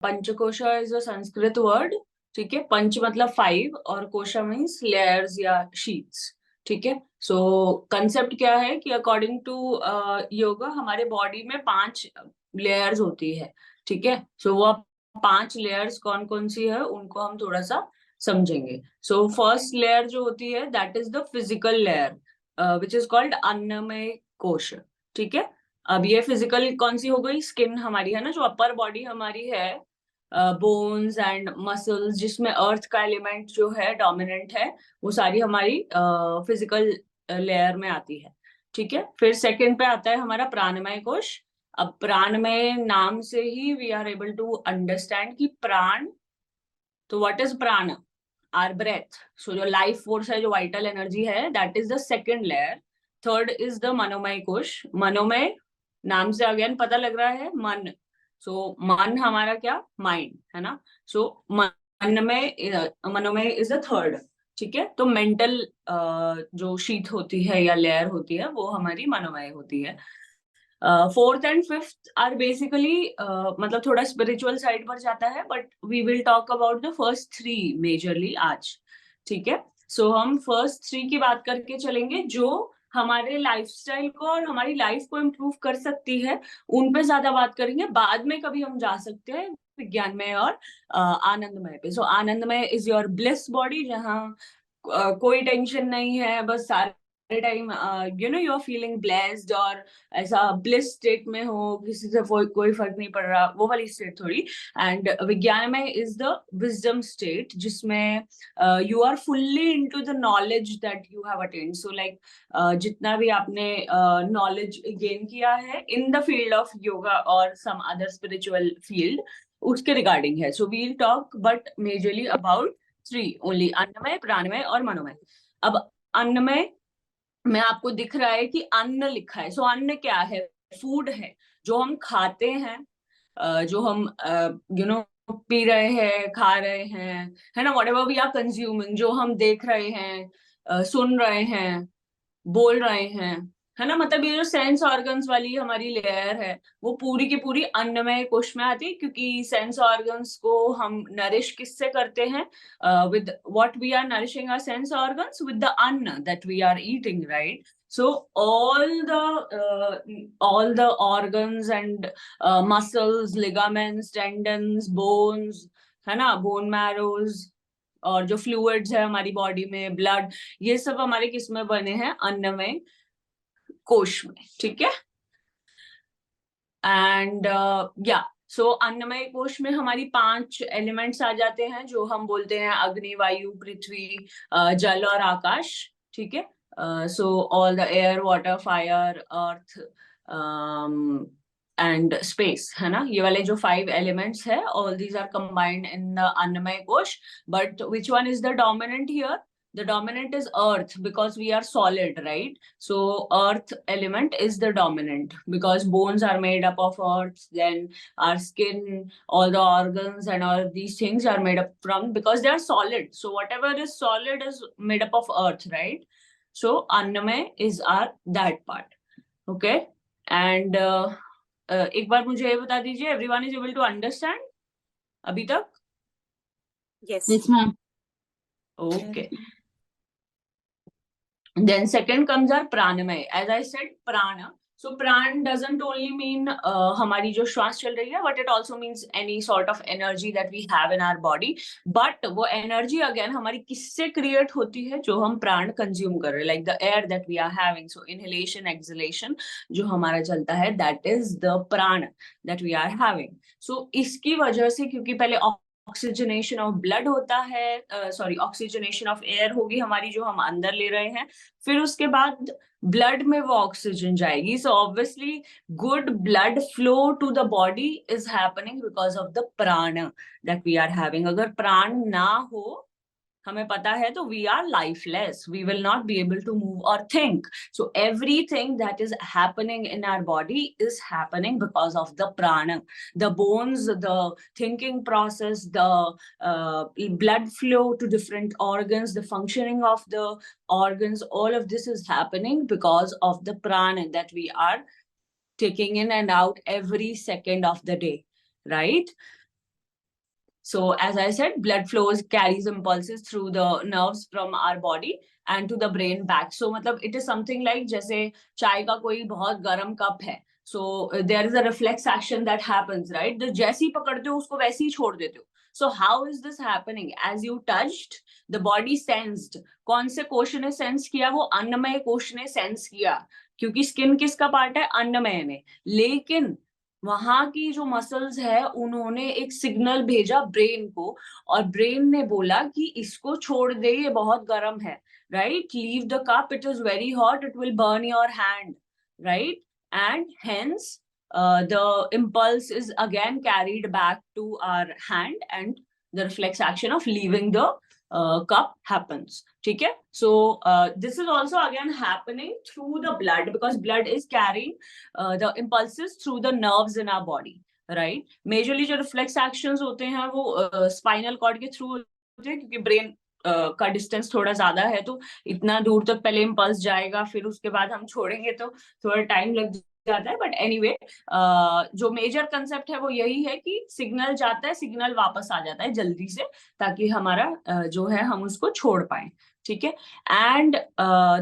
पंचकोशा is a Sanskrit word, ठीक है। पंच मतलब 5 और कोशा मीन्स लेयर्स या शीट्स, ठीक है। सो कंसेप्ट क्या है कि अकॉर्डिंग टू योगा हमारे बॉडी में 5 लेयर्स होती है, ठीक है। सो वो 5 लेयर्स कौन कौन सी है उनको हम थोड़ा सा समझेंगे। सो फर्स्ट लेयर जो होती है that is the physical layer which is called annamaya kosha, ठीक है। अब ये फिजिकल कौन सी हो गई, स्किन हमारी है ना, जो अपर बॉडी हमारी है, बोन्स एंड मसल्स जिसमें अर्थ का एलिमेंट जो है डोमिनेंट है, वो सारी हमारी फिजिकल लेयर में आती है, ठीक है। फिर सेकंड पे आता है हमारा प्राणमय कोश। अब प्राणमय नाम से ही we are able to understand कि प्राण, तो what is prana, or breath. So जो लाइफ फोर्स है, जो वाइटल एनर्जी है, that is the second layer. Third is the manomaya kosha. मनोमय नाम से अगेन पता लग रहा है मन, सो मन हमारा क्या, माइंड है ना। सो मनोमय इज द थर्ड, ठीक है। तो मेंटल जो शीट होती है या लेयर होती है वो हमारी मनोमय होती है। Fourth and fifth are basically मतलब थोड़ा स्पिरिचुअल साइड पर जाता है, but we will talk about the first 3 majorly आज, ठीक है। सो हम फर्स्ट 3 की बात करके चलेंगे जो हमारे लाइफस्टाइल को और हमारी लाइफ को इम्प्रूव कर सकती है, उन पे ज्यादा बात करेंगे। बाद में कभी हम जा सकते हैं विज्ञानमय और आनंदमय पे। सो आनंदमय इज योर ब्लिस बॉडी, जहाँ कोई टेंशन नहीं है, बस सारे time you are feeling blessed, और ऐसा ब्लिस स्टेट में हो, किसी से कोई फर्क नहीं पड़ रहा, वो वाली स्टेट थोड़ी। एंड विज्ञान में इज द विजडम स्टेट, जिसमें you are fully into the knowledge that you have attained. So like जितना भी आपने नॉलेज गेन किया है in the field of yoga और सम अदर स्पिरिचुअल फील्ड, उसके रिगार्डिंग है। So we'll talk but majorly about 3 only, annamaya, pranamaya और मनोमय। अब अन्नमय में आपको दिख रहा है कि अन्न लिखा है। सो अन्न क्या है, फूड है, जो हम खाते हैं, जो हम पी रहे हैं, खा रहे हैं, है ना, व्हाटएवर वी आर कंज्यूमिंग, जो हम देख रहे हैं, सुन रहे हैं, बोल रहे हैं, है ना। मतलब ये जो सेंस ऑर्गन्स वाली हमारी लेयर है, वो पूरी की पूरी अन्नमय कोश में आती है, क्योंकि सेंस ऑर्गन्स को हम नरिश किससे करते हैं, with what we are nourishing our sense organs, with the anna that we are eating, right. So all the organs and muscles, ligaments, tendons, bones, है ना, bone marrows, और जो फ्लूइड्स है हमारी बॉडी में, ब्लड, ये सब हमारे किस में बने हैं, अन्नमय कोश में, ठीक है। एंड या सो अन्नमय कोश में हमारी 5 एलिमेंट्स आ जाते हैं, जो हम बोलते हैं अग्नि, वायु, पृथ्वी, जल और आकाश, ठीक है। So all the air, water, fire, earth and space, है ना, ये वाले जो 5 एलिमेंट्स है, all these are combined in the annamaya kosha. But which one is the dominant here? The dominant is earth, because we are solid, right? So earth element is the dominant, because bones are made up of earth, then our skin, all the organs and all of these things are made up from, because they are solid. So whatever is solid is made up of earth, right? So annamay is our that part, okay. And एक बार मुझे ये बता दीजिए, everyone is able to understand अभी तक? Yes ma'am. Okay. Then second comes our pranamay. As I said, prana. So pran doesn't only mean हमारी जो श्वास चल रही है, but it also means any sort of energy that we have in our body. But वो energy again हमारी किससे create होती है, जो हम प्राण consume कर रहे हैं, like the air that we are having. So inhalation, exhalation जो हमारा चलता है, that is the prana that we are having. So इसकी वजह से, क्योंकि पहले ऑक्सीजनेशन ऑफ ब्लड होता है, सॉरी ऑक्सीजनेशन ऑफ एयर होगी हमारी, जो हम अंदर ले रहे हैं, फिर उसके बाद ब्लड में वो ऑक्सीजन जाएगी। So obviously good blood flow to the body is happening because of the prana that we are having. अगर प्राण ना हो, हमें पता है, तो we are lifeless, we will not be able to move or think. So everything that is happening in our body is happening because of the prana. The bones, the thinking process, the blood flow to different organs, the functioning of the organs, all of this is happening because of the prana that we are taking in and out every second of the day, right? So as I said, blood flows, carries impulses through the nerves from our body and to the brain back. So मतलब it is something like जैसे चाय का कोई बहुत गर्म cup है, so there is a reflex action that happens, right? तो जैसे ही पकड़ते हो उसको वैसे ही छोड़ देते हो. So how is this happening? As you touched, the body sensed. कौन से कोश ने सेंस किया? वो अन्नमय कोश ने सेंस किया, क्योंकि स्किन किसका पार्ट है? अन्नमय में. लेकिन वहां की जो मसल्स है उन्होंने एक सिग्नल भेजा ब्रेन को, और ब्रेन ने बोला कि इसको छोड़ दे, ये बहुत गर्म है, right? Leave the cup, it is very hot, it will burn your hand, right? And hence the impulse is again carried back to our hand, and the reflex action of leaving the cup happens. ठीक है? So this is also again happening through the blood, because blood is carrying the impulses through the nerves in our body, right? Majorly जो reflex actions होते हैं वो spinal cord के through होते हैं, क्योंकि brain का डिस्टेंस थोड़ा ज्यादा है, तो इतना दूर तक पहले इम्पल्स जाएगा, फिर उसके बाद हम छोड़ेंगे तो थोड़ा टाइम लग जाता है. बट एनीवे, जो मेजर कंसेप्ट है वो यही है कि सिग्नल जाता है, सिग्नल वापस आ जाता है जल्दी से, ताकि हमारा जो है हम उसको छोड़ पाए. ठीक है? And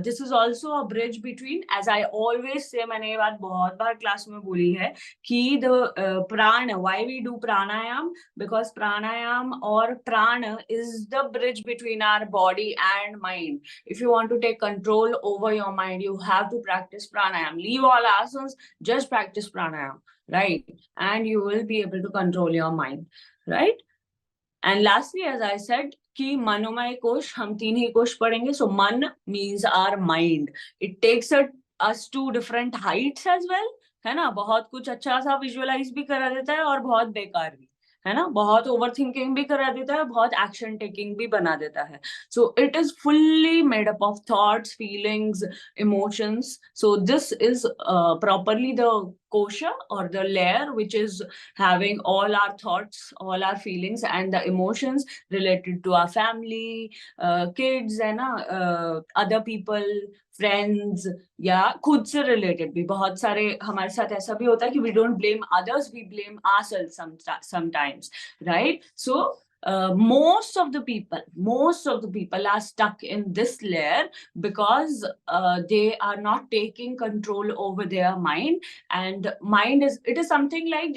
this is also a bridge between, as I always say, मैंने ये बात बहुत बार क्लास में बोली है कि the prana, why we do pranayama, because pranayama और prana is the bridge between our body and mind. If you want to take control over your mind, you have to practice pranayam. Leave all asanas, just practice pranayam, right? And you will be able to control your mind, right? And lastly, as I said, कि मनोमय कोश, हम 3 ही कोश पढ़ेंगे. So मन means our mind. It takes us to different heights as well, है ना? बहुत कुछ अच्छा सा विजुअलाइज भी करा देता है और बहुत बेकार भी, है ना? बहुत ओवर थिंकिंग भी करा देता है, बहुत एक्शन टेकिंग भी बना देता है. So it is fully made up of thoughts, feelings, emotions. So this is properly the kosha, or the layer, which is having all our thoughts, all our feelings and the emotions related to our family, kids, है ना, other people, friends, या खुद से related भी. बहुत सारे हमारे साथ ऐसा भी होता है कि we don't blame others, we blame ourselves sometimes, right? So most of the people are stuck in this layer because they are not taking control over their mind. And mind is, it is something like,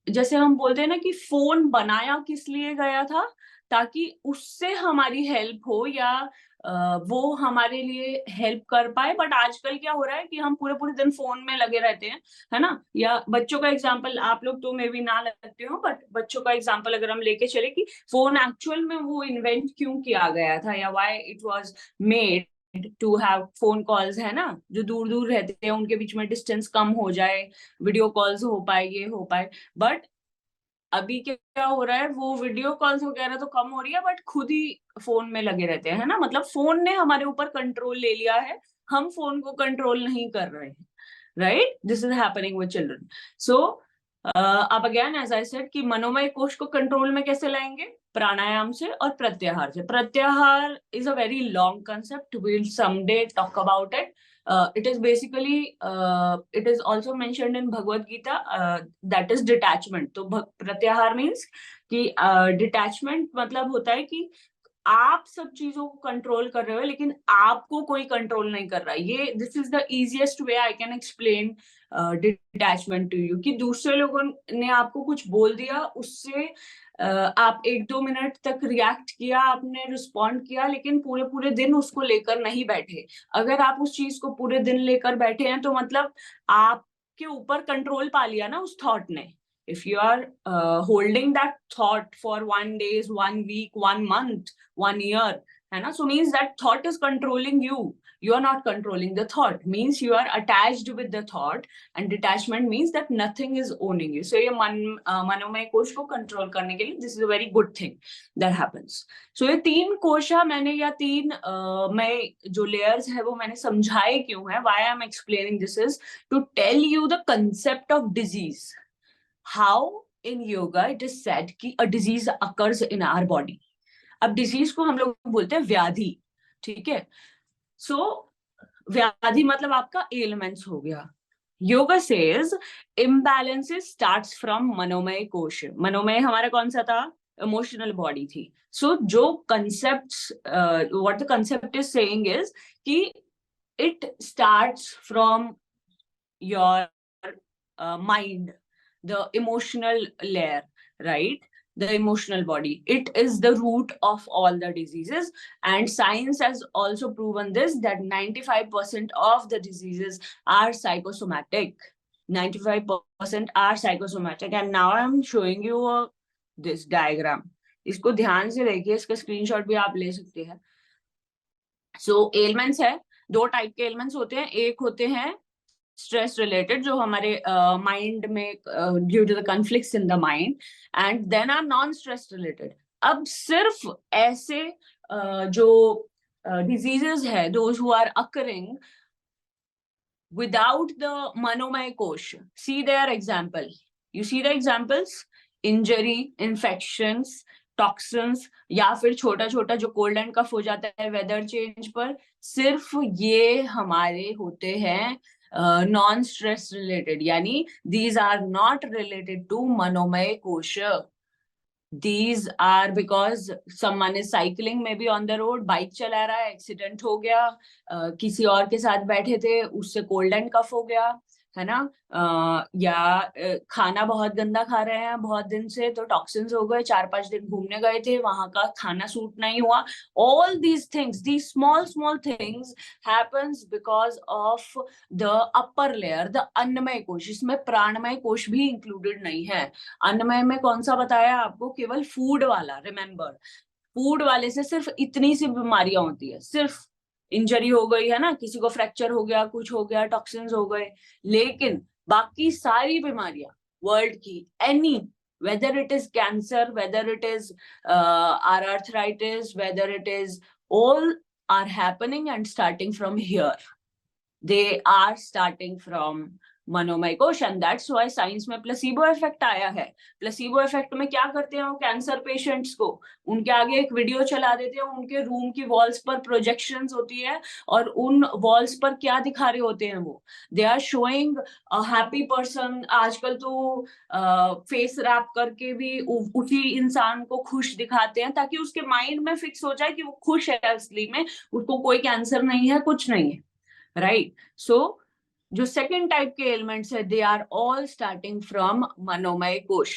जैसे हम बोलते हैं ना कि phone बनाया किस लिए गया था, ताकि उससे हमारी हेल्प हो, या वो हमारे लिए हेल्प कर पाए. बट आजकल क्या हो रहा है कि हम पूरे पूरे दिन फोन में लगे रहते हैं, है ना? या बच्चों का एग्जांपल, आप लोग तो मे भी ना लगते हो, बट बच्चों का एग्जांपल अगर हम लेके चले कि फोन एक्चुअल में वो इन्वेंट क्यों किया गया था, या why it was made to have phone calls, है ना? जो दूर दूर रहते हैं उनके बीच में डिस्टेंस कम हो जाए, वीडियो कॉल्स हो पाए, ये हो पाए. बट अभी क्या हो रहा है, वो वीडियो कॉल्स वगैरह तो कम हो रही है, बट खुद ही फोन में लगे रहते हैं, है ना? मतलब फोन ने हमारे ऊपर कंट्रोल ले लिया है, हम फोन को कंट्रोल नहीं कर रहे हैं, right? This is happening with children. So अब अगेन, एज आई सेड, कि मनोमय कोश को कंट्रोल में कैसे लाएंगे? प्राणायाम से और प्रत्याहार से. Pratyahara is a very long concept, we will someday talk about it. It is basically, it is also mentioned in Bhagavad Gita, that is detachment. तो प्रत्याहार means कि detachment मतलब होता है कि आप सब चीजों को कंट्रोल कर रहे हो, लेकिन आपको कोई कंट्रोल नहीं कर रहा है. ये this is the easiest way I can explain detachment to you, कि दूसरे लोगों ने आपको कुछ बोल दिया, उससे आप 1-2 मिनट तक रिएक्ट किया, आपने रिस्पॉन्ड किया, लेकिन पूरे पूरे दिन उसको लेकर नहीं बैठे. अगर आप उस चीज को पूरे दिन लेकर बैठे हैं, तो मतलब आपके ऊपर कंट्रोल पा लिया ना उस थॉट ने. If you are holding that thought for 1 day, 1 week, 1 month, 1 year, है ना? So means that thought is controlling you. You are not controlling the thought. Means you are attached with the thought, and detachment means that nothing is owning you. So ये मनोमय कोश को control करने के लिए, this is a very good thing that happens. So ये 3 कोशा मैंने, या 3 मैं जो layers है वो मैंने समझाए क्यों है. Why I am explaining this is to tell you the concept of disease. How in yoga it is said कि a disease occurs in our body. अब डिजीज को हम लोग बोलते हैं व्याधि, ठीक है? सो व्याधि मतलब आपका एलिमेंट्स हो गया, yoga says imbalances starts from मनोमय कोश. मनोमय हमारा कौन सा था? इमोशनल बॉडी थी. सो जो concept, what the concept is saying is कि it starts from your mind, the emotional layer, right? The emotional body, it is the root of all the diseases, and science has also proven this, that 95% of the diseases are psychosomatic. 95% are psychosomatic, and now I'm showing you this diagram. इसको ध्यान से देखिए, इसका screenshot भी आप ले सकते हैं. सो एलिमेंट्स है, दो टाइप के एलिमेंट्स होते हैं. एक होते हैं स्ट्रेस रिलेटेड, जो हमारे माइंड में due to the conflicts in the mind, and then are non stress related. अब सिर्फ ऐसे जो डिजीजेस है, those who are occurring without the manomay kosh, see their example, you see the examples, injury, infections, toxins, या फिर छोटा छोटा जो कोल्ड एंड कफ हो जाता है वेदर चेंज पर, सिर्फ ये हमारे होते हैं नॉन स्ट्रेस रिलेटेड, यानी these are not related to manomaya kosha. These are because someone is cycling maybe on the road, bike चला रहा है, एक्सीडेंट हो गया, किसी और के साथ बैठे थे, उससे कोल्ड एंड कफ हो गया, है ना? या खाना बहुत गंदा खा रहे हैं बहुत दिन से, तो टॉक्सिन्स हो गए. 4-5 दिन घूमने गए थे, वहां का खाना सूट नहीं हुआ. All these things, these small small things happens because of the upper layer, the annamaya kosha. इसमें प्राणमय कोश भी इंक्लूडेड नहीं है. अन्नमय में कौन सा बताया आपको? केवल फूड वाला. रिमेंबर, फूड वाले से सिर्फ इतनी सी बीमारियां होती है, सिर्फ इंजरी हो गई है ना, किसी को फ्रैक्चर हो गया, कुछ हो गया, टॉक्सिन्स हो गए, लेकिन बाकी सारी बीमारियां वर्ल्ड की, any, whether it is cancer, whether it is our arthritis, whether it is, all are happening and starting from here. They are starting from Manomay kosha, and that's why science में placebo effect आया है. Placebo effect में क्या करते हैं वो cancer patients को, उनके आगे एक वीडियो चला देते हैं, उनके रूम की वॉल्स पर प्रोजेक्शंस होती है, और उन वॉल्स पर क्या दिखा रहे होते हैं वो? They are showing a happy person. आजकल तो फेस रैप करके भी उसी इंसान को खुश दिखाते हैं, ताकि उसके माइंड में फिक्स हो जाए कि वो खुश है, असली में उसको कोई कैंसर नहीं है, कुछ नहीं है, राइट? सो जो सेकेंड टाइप के एलिमेंट्स है, they are all starting from manomaya kosha.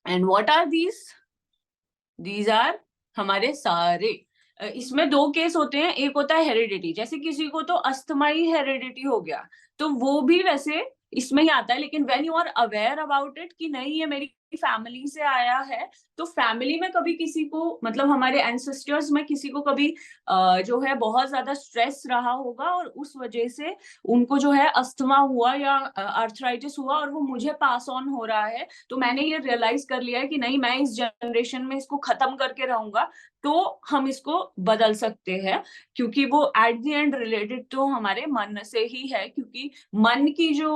And what are these are हमारे सारे. इसमें दो केस होते हैं. एक होता है हेरिडिटी, जैसे किसी को तो अस्थमा ही हेरिडिटी हो गया, तो वो भी वैसे इसमें ही आता है. लेकिन when you are aware about it कि नहीं ये मेरी फैमिली से आया है, तो फैमिली में कभी किसी को, मतलब हमारे एंसेस्टर्स में किसी को कभी जो है बहुत ज्यादा स्ट्रेस रहा होगा, और उस वजह से उनको जो है अस्थमा हुआ या आर्थराइटिस हुआ, और वो मुझे पास ऑन हो रहा है. तो मैंने ये रियलाइज कर लिया है कि नहीं, मैं इस जनरेशन में इसको खत्म करके रहूंगा, तो हम इसको बदल सकते हैं, क्योंकि वो एट द एंड रिलेटेड तो हमारे मन से ही है. क्योंकि मन की जो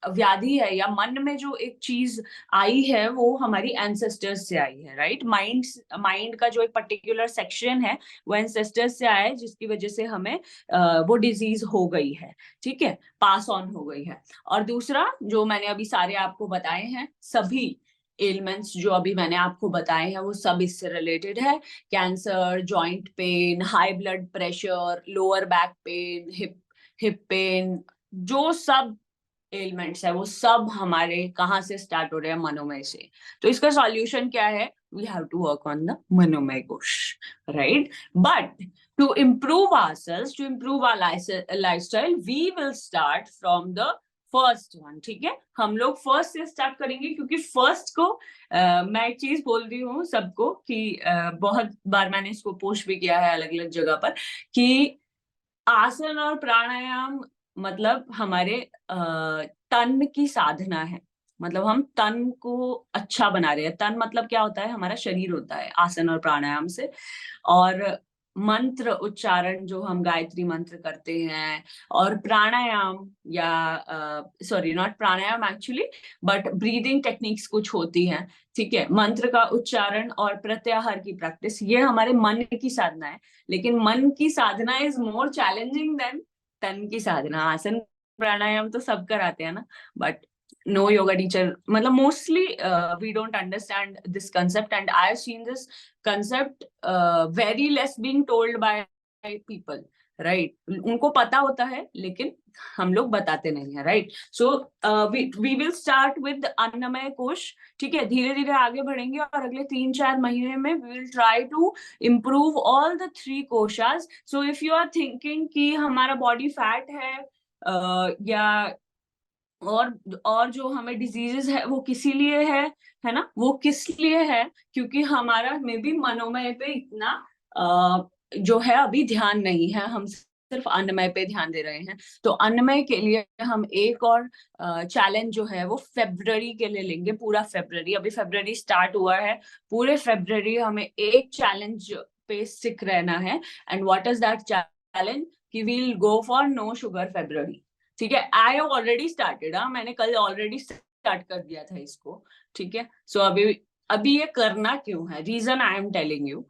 व्याधि है, या मन में जो एक चीज आई है, वो हमारी एंसेस्टर्स से आई है, राइट? माइंड का जो एक पर्टिकुलर सेक्शन है, वो एंसेस्टर्स से आया है, जिसकी वजह से हमें वो डिजीज हो गई है, ठीक है, पास ऑन हो गई है. और दूसरा, जो मैंने अभी सारे आपको बताए हैं, सभी एलिमेंट्स जो अभी मैंने आपको बताए हैं, वो सब इससे रिलेटेड है. Cancer, joint pain, high blood pressure, lower back pain, hip pain, जो सब एलिमेंट्स है, वो सब हमारे कहाँ से स्टार्ट हो रहे हैं? मनोमय से. तो इसका सॉल्यूशन क्या है? We have to work on the manomaya kosha, right? But to improve ourselves, to improve our lifestyle, we will start from the first one. ठीक है, हम लोग फर्स्ट से स्टार्ट करेंगे, क्योंकि फर्स्ट को मैं एक चीज बोल रही हूँ सबको कि बहुत बार मैंने इसको पोस्ट भी किया है अलग अलग जगह पर, कि आसन और प्राणायाम मतलब हमारे तन की साधना है. मतलब हम तन को अच्छा बना रहे हैं. तन मतलब क्या होता है? हमारा शरीर होता है आसन और प्राणायाम से. और मंत्र उच्चारण जो हम गायत्री मंत्र करते हैं, और प्राणायाम, या sorry not pranayama actually, but breathing techniques कुछ होती हैं, ठीक है, मंत्र का उच्चारण और प्रत्याहार की प्रैक्टिस, ये हमारे मन की साधना है. लेकिन मन की साधना इज मोर चैलेंजिंग देन तन की साधना. आसन प्राणायाम तो सब कराते हैं ना, बट no yoga teacher, मतलब mostly we don't understand this concept, and I have seen this concept very less being told by people, right? उनको पता होता है लेकिन हम लोग बताते नहीं है, right? So we will start with अन्नमय कोश, ठीक है? धीरे धीरे आगे बढ़ेंगे और अगले 3-4 महीने में we will try to improve all the 3 कोशास. So if you are thinking कि हमारा बॉडी फैट है या और जो हमें डिजीजेस है वो किसी लिए है ना, वो किस लिए है? क्योंकि हमारा मे बी मनोमय पे इतना जो है अभी ध्यान नहीं है, हम सिर्फ अन्नमय पे ध्यान दे रहे हैं. तो अन्नमय के लिए हम एक और चैलेंज जो है वो फेब्रुअरी के लिए लेंगे. पूरा फेब्रुअरी, अभी फेब्रुअरी स्टार्ट हुआ है, पूरे फेब्रुअरी हमें एक चैलेंज पे स्टिक रहना है. And what is that challenge? कि we'll go for no sugar February. ठीक है, आई हैव ऑलरेडी स्टार्टेड. मैंने कल ऑलरेडी स्टार्ट कर दिया था इसको, ठीक है? सो अभी ये करना क्यों है, reason I am telling you.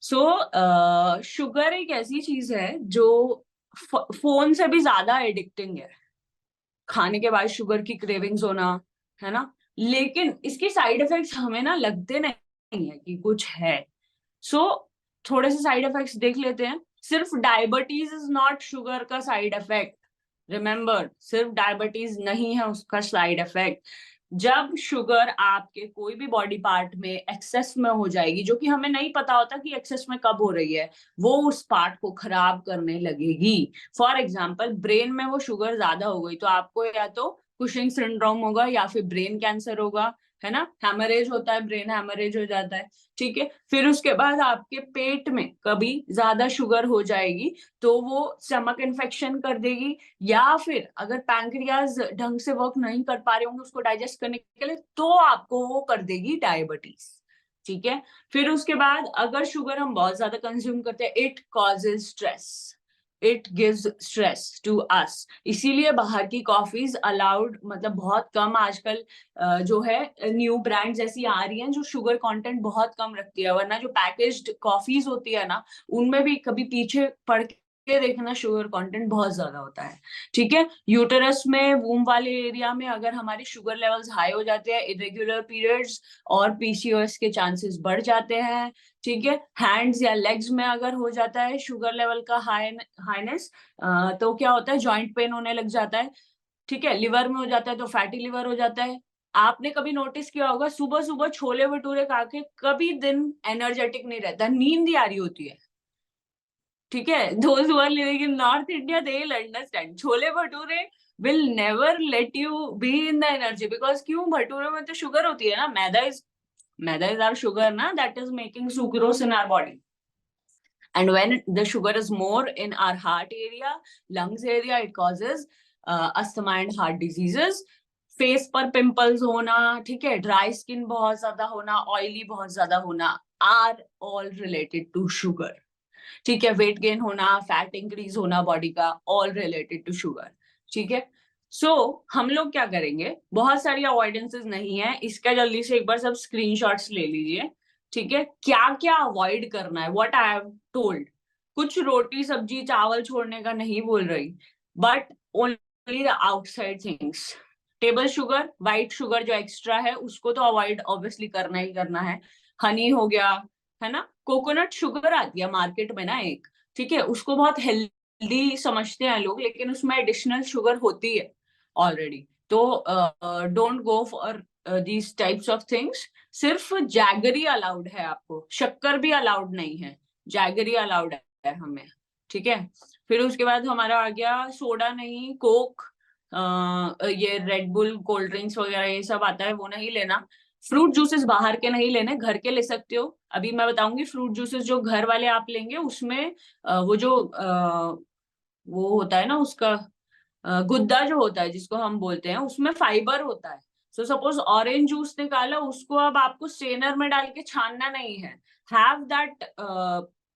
So sugar एक ऐसी चीज है जो फोन से भी ज्यादा एडिक्टिंग है. खाने के बाद शुगर की क्रेविंग्स होना, है ना? लेकिन इसके साइड इफेक्ट्स हमें ना लगते नहीं है कि कुछ है. सो थोड़े से साइड इफेक्ट्स देख लेते हैं. सिर्फ डायबिटीज इज नॉट शुगर का साइड इफेक्ट. रिमेंबर, सिर्फ डायबिटीज नहीं है उसका साइड इफेक्ट. जब शुगर आपके कोई भी बॉडी पार्ट में एक्सेस में हो जाएगी, जो कि हमें नहीं पता होता कि एक्सेस में कब हो रही है, वो उस पार्ट को खराब करने लगेगी. फॉर एग्जाम्पल, ब्रेन में वो शुगर ज्यादा हो गई तो आपको या तो कुशिंग सिंड्रोम होगा या फिर ब्रेन कैंसर होगा, है ना? हैमरेज होता है, ब्रेन हैमरेज हो जाता है, ठीक है? फिर उसके बाद आपके पेट में कभी ज्यादा शुगर हो जाएगी तो वो स्टमक इन्फेक्शन कर देगी, या फिर अगर पैंक्रियाज ढंग से वर्क नहीं कर पा रहे होंगे उसको डाइजेस्ट करने के लिए, तो आपको वो कर देगी डायबिटीज, ठीक है? फिर उसके बाद अगर शुगर हम बहुत ज्यादा कंज्यूम करते हैं, it causes stress, it gives stress to us. इसीलिए बाहर की कॉफीज अलाउड, मतलब बहुत कम आजकल जो है न्यू ब्रांड्स ऐसी आ रही हैं जो शुगर कंटेंट बहुत कम रखती है. वरना जो पैकेज्ड कॉफीज होती है ना, उनमें भी कभी पीछे पढ़ के देखना, शुगर कंटेंट बहुत ज्यादा होता है, ठीक है? यूटेरस में, वूम वाले एरिया में अगर हमारी शुगर लेवल्स हाई हो जाते हैं, इरेगुलर पीरियड्स और पीसीओएस के चांसेस बढ़ जाते हैं, ठीक है? हैंड्स या लेग्स में अगर हो जाता है शुगर लेवल का हाईनेस, तो क्या होता है, जॉइंट पेन होने लग जाता है, ठीक है? लिवर में हो जाता है तो फैटी लिवर हो जाता है. आपने कभी नोटिस किया होगा, सुबह सुबह छोले भटूरे खा के कभी दिन एनर्जेटिक नहीं रहता, नींद ही आ रही होती है, ठीक है? those who are living in North India, they will understand. Chole bhature will never let you be in the energy, because क्यों? भटूरे में तो शुगर होती है ना, मैदा is our sugar ना, that is making sucrose in our body. And when the sugar is more in our heart area, lungs area, it causes asthma and heart diseases. Face पर pimples होना, ठीक है? Dry skin बहुत ज्यादा होना, oily बहुत ज्यादा होना, are all related to sugar, ठीक है? वेट गेन होना, फैट इंक्रीज होना बॉडी का, ऑल रिलेटेड टू शुगर, ठीक है? सो हम लोग क्या करेंगे, बहुत सारी अवॉइडेंसेस नहीं है, इसका जल्दी से एक बार सब स्क्रीनशॉट्स ले लीजिए, ठीक है? क्या क्या अवॉइड करना है, व्हाट आई हैव टोल्ड. कुछ रोटी सब्जी चावल छोड़ने का नहीं बोल रही, but only the outside things. Table sugar, white sugar जो एक्स्ट्रा है, उसको तो अवॉइड ऑब्वियसली करना ही करना है. हनी हो गया, है ना? कोकोनट शुगर आती है मार्केट में ना एक, ठीक है? उसको बहुत हेल्दी समझते हैं लोग, लेकिन उसमें एडिशनल शुगर होती है ऑलरेडी. तो don't go for these types of things. सिर्फ जैगरी अलाउड है आपको, शक्कर भी अलाउड नहीं है, जैगरी अलाउड है हमें, ठीक है? फिर उसके बाद हमारा आ गया सोडा नहीं, कोक, ये रेड बुल, कोल्ड ड्रिंक्स वगैरह ये सब आता है, वो नहीं लेना. फ्रूट जूसेस बाहर के नहीं लेने, घर के ले सकते हो. अभी मैं बताऊंगी फ्रूट जूसेस जो घर वाले आप लेंगे, उसमें वो जो वो होता है ना, उसका गुद्दा जो होता है जिसको हम बोलते हैं, उसमें फाइबर होता है. सो सपोज ऑरेंज जूस निकाला, उसको अब आपको स्ट्रेनर में डाल के छानना नहीं है. Have that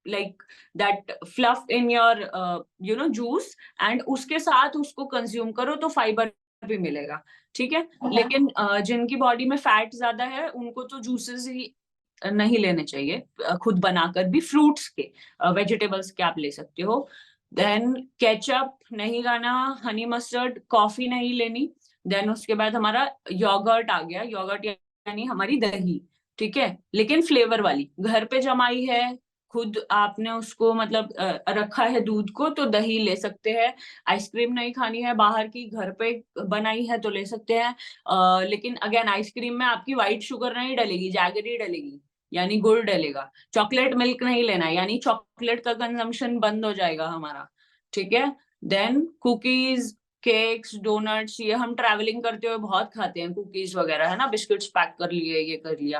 like that fluff in your juice, and उसके साथ उसको कंज्यूम करो तो फाइबर भी मिलेगा, ठीक है? लेकिन जिनकी बॉडी में फैट ज्यादा है उनको तो जूसेस ही नहीं लेने चाहिए, खुद बनाकर भी. फ्रूट्स के, वेजिटेबल्स के आप ले सकते हो. देन केचप नहीं खाना, हनी मस्टर्ड, कॉफी नहीं लेनी। देन उसके बाद हमारा योगर्ट आ गया, योगर्ट यानी हमारी दही, ठीक है, लेकिन फ्लेवर वाली, घर पे जमाई है, खुद आपने उसको मतलब रखा है दूध को, तो दही ले सकते हैं। आइसक्रीम नहीं खानी है बाहर की, घर पे बनाई है तो ले सकते हैं। लेकिन अगेन आइसक्रीम में आपकी व्हाइट शुगर नहीं डलेगी, जैगरी डलेगी, यानी गुड़ डलेगा। चॉकलेट मिल्क नहीं लेना, यानी चॉकलेट का कंजम्पशन बंद हो जाएगा हमारा, ठीक है। देन कुकीज, केक्स, डोनट्स, ये हम ट्रैवलिंग करते हुए बहुत खाते हैं, कुकीज वगैरह, है ना, बिस्किट्स पैक कर लिए, ये कर लिया।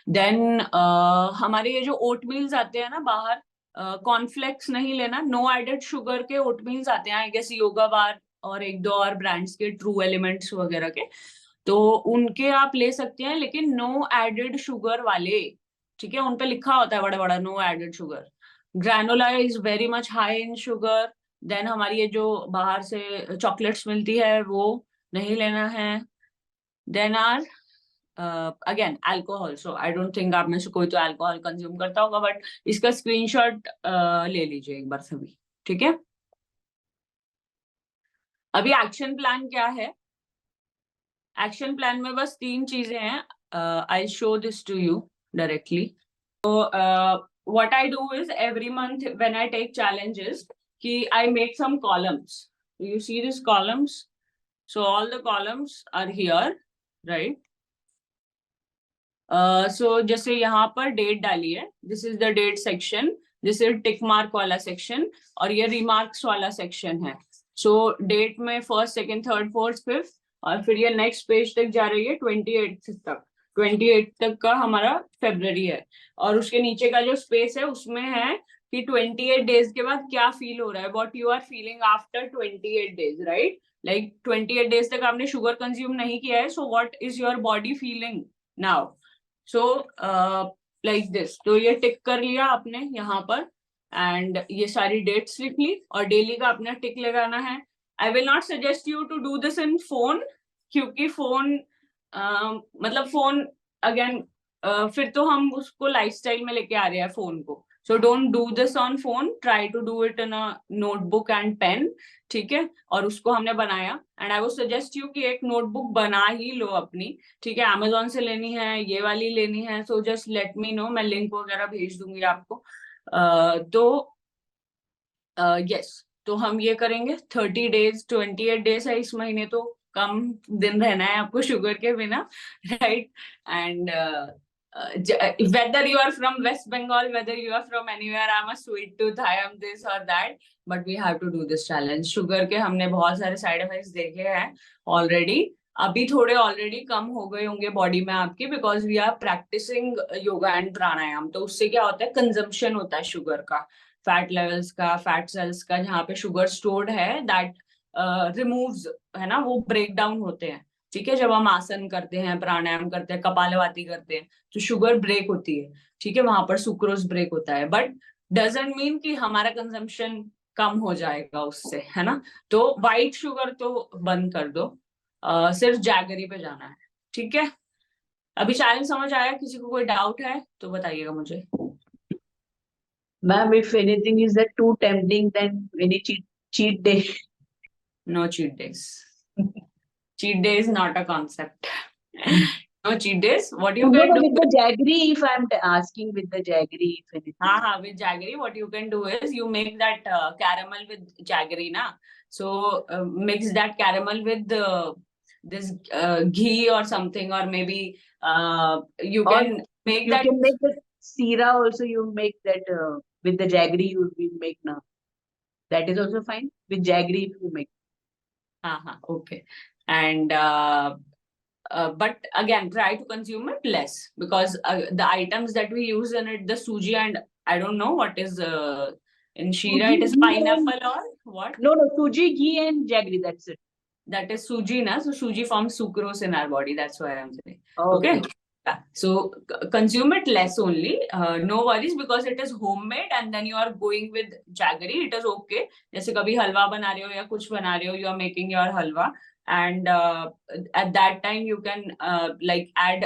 देन हमारे ये जो ओटमील्स आते हैं ना बाहर, कॉर्नफ्लेक्स नहीं लेना, नो एडेड शुगर के ओटमील्स आते हैं, आई गेस योगा बार और एक दो और ब्रांड्स के, ट्रू एलिमेंट्स वगैरह के, तो उनके आप ले सकते हैं, लेकिन नो एडेड शुगर वाले, ठीक है, उनपे लिखा होता है बड़ा बड़ा no added sugar. Granola is very much high in sugar. Then हमारी ये जो बाहर से चॉकलेट्स मिलती है वो नहीं लेना है। Then are again alcohol, so I don't think आप में से कोई तो अल्कोहल कंज्यूम करता होगा, बट इसका स्क्रीनशॉट ले लीजिए एक बार सभी, ठीक है। अभी एक्शन प्लान क्या है? एक्शन प्लान में बस 3 चीजें हैं, I show this to you directly. What I do is every month when I take challenges, I make some columns. Do you see these columns? So all the columns are here, right? So जैसे यहाँ पर date डाली है, this is the date section, this is tick mark वाला section, और ये remarks वाला section है। सो डेट में first, second, third, fourth, fifth, और फिर ये नेक्स्ट पेज तक जा रही है 28 तक, 28 तक का हमारा फेब्रवरी है। और उसके नीचे का जो स्पेस है उसमें है कि 28 डेज के बाद क्या फील हो रहा है, what you are feeling after 28 days, right? Like 28 days तक आपने शुगर कंज्यूम नहीं किया है, so what is your body feeling now? So like this, तो ये टिक कर लिया आपने यहाँ पर, एंड ये सारी डेट्स लिख ली, और डेली का अपना टिक लगाना है। I will not suggest you to do this in phone, क्योंकि फोन मतलब फोन अगेन फिर तो हम उसको लाइफस्टाइल में लेके आ रहे हैं फोन को। So don't do this on phone, try to do it in a notebook and pen, ठीक है। और उसको हमने बनाया, and I would suggest you कि एक नोटबुक बना ही लो अपनी, ठीक है। अमेजोन से लेनी है, ये वाली लेनी है, so just let me know, मैं लिंक वगैरह भेज दूंगी आपको। तो यस, तो हम ये करेंगे 30 डेज, 28 डेज है इस महीने, तो कम दिन रहना है आपको शुगर के बिना, right? And whether you are from West Bengal, whether you are from anywhere, I'm a sweet tooth, I am this or that, but we have to do this challenge. Sugar के हमने बहुत सारे side effects देखे हैं already, अभी थोड़े already कम हो गए होंगे बॉडी में आपकी, because we are practicing yoga and pranayama. तो उससे क्या होता है, कंजम्पशन होता है शुगर का, फैट लेवल्स का, फैट सेल्स का, जहाँ पे शुगर स्टोर्ड है, दैट रिमूव्स, है ना, वो ब्रेक डाउन होते हैं, ठीक है। जब हम आसन करते हैं, प्राणायाम करते हैं, कपालभाति करते हैं, तो शुगर ब्रेक होती है, ठीक है, वहां पर सुक्रोज ब्रेक होता है, बट डजंट मीन कि हमारा कंजम्पशन कम हो जाएगा उससे, है ना। तो व्हाइट शुगर तो बंद कर दो, सिर्फ जैगरी पे जाना है, ठीक है। अभी चैलेंज समझ आया? किसी को कोई डाउट है तो बताइएगा मुझे। Ma'am, if anything is that too tempting, then any cheat day. No cheat days. Cheat day is not a concept. No cheat days. What you No, can no, do? with the jaggery, if I'm asking with the jaggery, if anything. With jaggery, what you can do is you make that caramel with jaggery, na. So mix that caramel with this ghee or something, or maybe you Or can make you that. can make the sira also. You make that with the jaggery. You will make now. That is also fine with jaggery if you make. Okay. And but again, try to consume it less, because the items that we use in it, the suji, and I don't know what is in Shira, Suji, it is ghee pineapple or what? No, suji, ghee and jaggery. That's it. That is suji, na? So suji forms sucrose in our body. That's why I'm saying. Okay. Yeah. So consume it less only. No worries, because it is homemade, and then you are going with jaggery. It is okay. जैसे कभी हलवा बना रहे हो या कुछ बना रहे हो, you are making your halwa, and at that time you can like add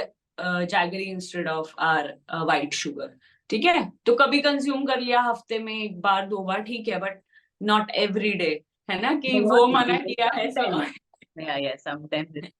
jaggery instead of our white sugar. ठीक है, तो कभी कंज्यूम कर लिया हफ्ते में एक बार दो बार, ठीक है, बट नॉट एवरी डे, है ना, कि वो बहुत मना easy, but किया है तो sometimes, yeah, yeah, sometimes